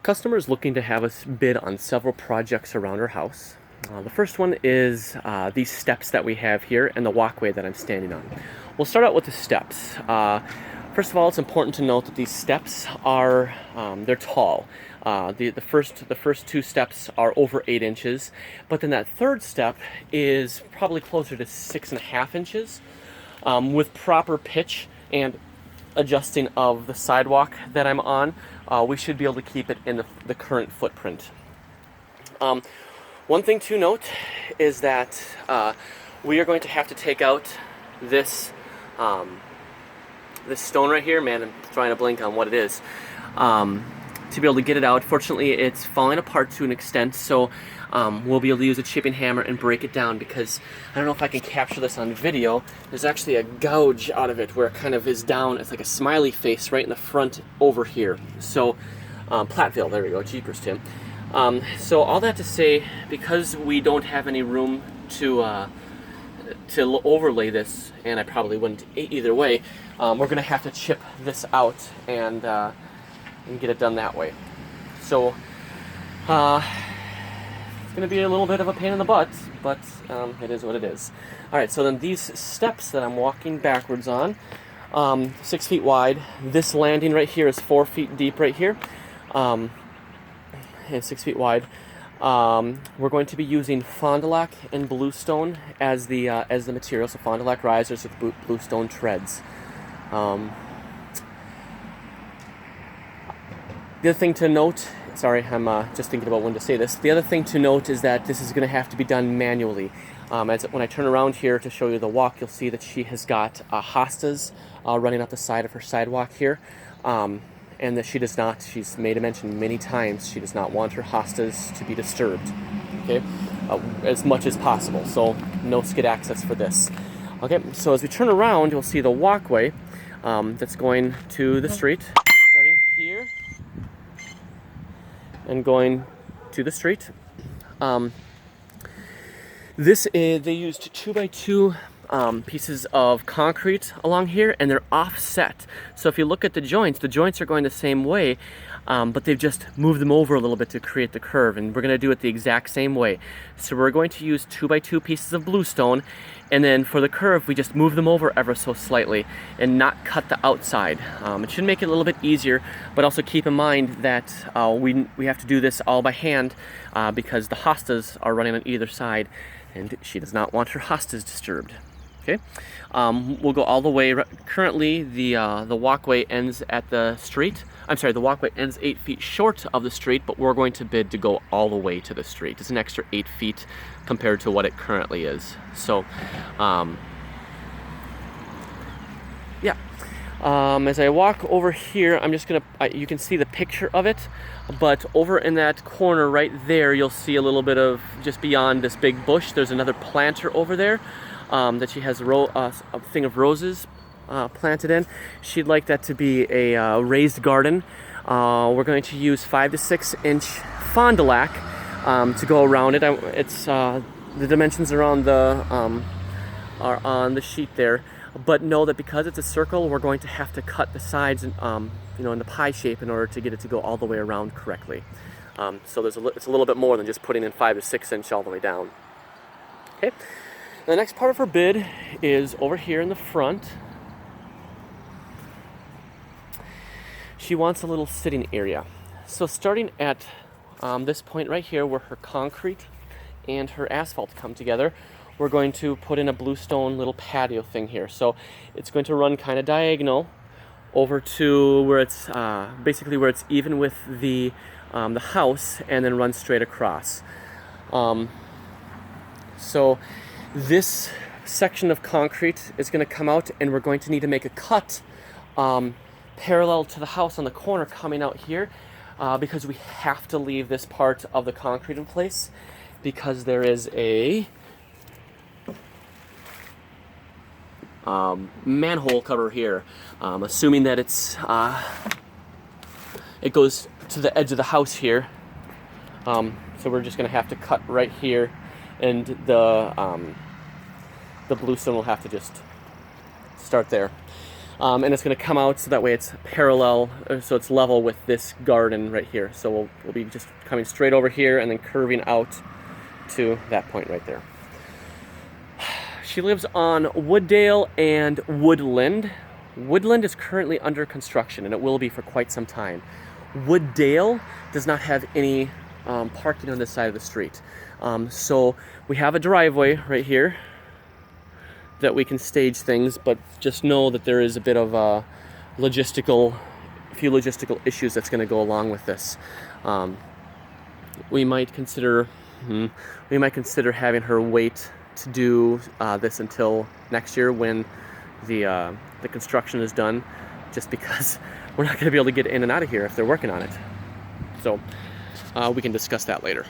Customer is looking to have us bid on several projects around her house. The first one is these steps that we have here and the walkway that I'm standing on. We'll start out with the steps. First of all, it's important to note that these steps are they're tall. The first two steps are over 8 inches, but then that third step is probably closer to 6.5 inches. With proper pitch and adjusting of the sidewalk that I'm on, we should be able to keep it in the current footprint. One thing to note is that we are going to have to take out this this stone right here. Man, I'm trying to blink on what it is. To be able to get it out. Fortunately, it's falling apart to an extent, so we'll be able to use a chipping hammer and break it down, because I don't know if I can capture this on video. There's actually a gouge out of it where it kind of is down. It's like a smiley face right in the front over here. So Platteville, there we go, jeepers Tim. So all that to say, because we don't have any room to overlay this, and I probably wouldn't either way, we're going to have to chip this out and get it done that way. So it's going to be a little bit of a pain in the butt, but it is what it is. Alright, so then these steps that I'm walking backwards on, 6 feet wide. This landing right here is 4 feet deep right here, and 6 feet wide. We're going to be using Fond du Lac and bluestone as the material. So Fond du Lac risers with bluestone treads. The other thing to note, sorry, I'm just thinking about when to say this. The other thing to note is that this is going to have to be done manually. When I turn around here to show you the walk, you'll see that she has got hostas running up the side of her sidewalk here. And that she does not, she's made a mention many times, she does not want her hostas to be disturbed, okay, as much as possible. So no skid access for this. Okay, so as we turn around, you'll see the walkway that's going to the street, starting here and going to the street. This is, they used 2x2 pieces of concrete along here, and they're offset. So if you look at the joints are going the same way, but they've just moved them over a little bit to create the curve, and we're going to do it the exact same way. So we're going to use 2x2 pieces of bluestone, and then for the curve we just move them over ever so slightly and not cut the outside. It should make it a little bit easier, but also keep in mind that we have to do this all by hand because the hostas are running on either side, and she does not want her hostas disturbed. Okay, we'll go all the way. Currently, the walkway ends at the street. I'm sorry, the walkway ends 8 feet short of the street, but we're going to bid to go all the way to the street. It's an extra 8 feet compared to what it currently is. So, yeah. As I walk over here, I'm just gonna. You can see the picture of it, but over in that corner right there, you'll see a little bit of, just beyond this big bush, there's another planter over there. That she has a thing of roses planted in. She'd like that to be a raised garden. We're going to use 5 to 6 inch Fond du Lac to go around it. It's the dimensions are on the sheet there, but know that because it's a circle, we're going to have to cut the sides in the pie shape in order to get it to go all the way around correctly. So it's a little bit more than just putting in 5 to 6 inch all the way down. Okay. The next part of her bid is over here in the front. She wants a little sitting area. So starting at this point right here where her concrete and her asphalt come together, we're going to put in a bluestone little patio thing here. So it's going to run kind of diagonal over to where it's basically where it's even with the house, and then run straight across. So this section of concrete is going to come out, and we're going to need to make a cut parallel to the house on the corner coming out here, because we have to leave this part of the concrete in place, because there is a manhole cover here, assuming that it goes to the edge of the house here. So we're just going to have to cut right here, and the bluestone will have to just start there. And it's going to come out so that way it's parallel, so it's level with this garden right here. So we'll be just coming straight over here and then curving out to that point right there. She lives on Wooddale and Woodland. Woodland is currently under construction, and it will be for quite some time. Wooddale does not have any parking on this side of the street. So we have a driveway right here that we can stage things, but just know that there is a bit of a few logistical issues that's going to go along with this. We might consider having her wait to do this until next year when the construction is done, just because we're not going to be able to get in and out of here if they're working on it. So we can discuss that later.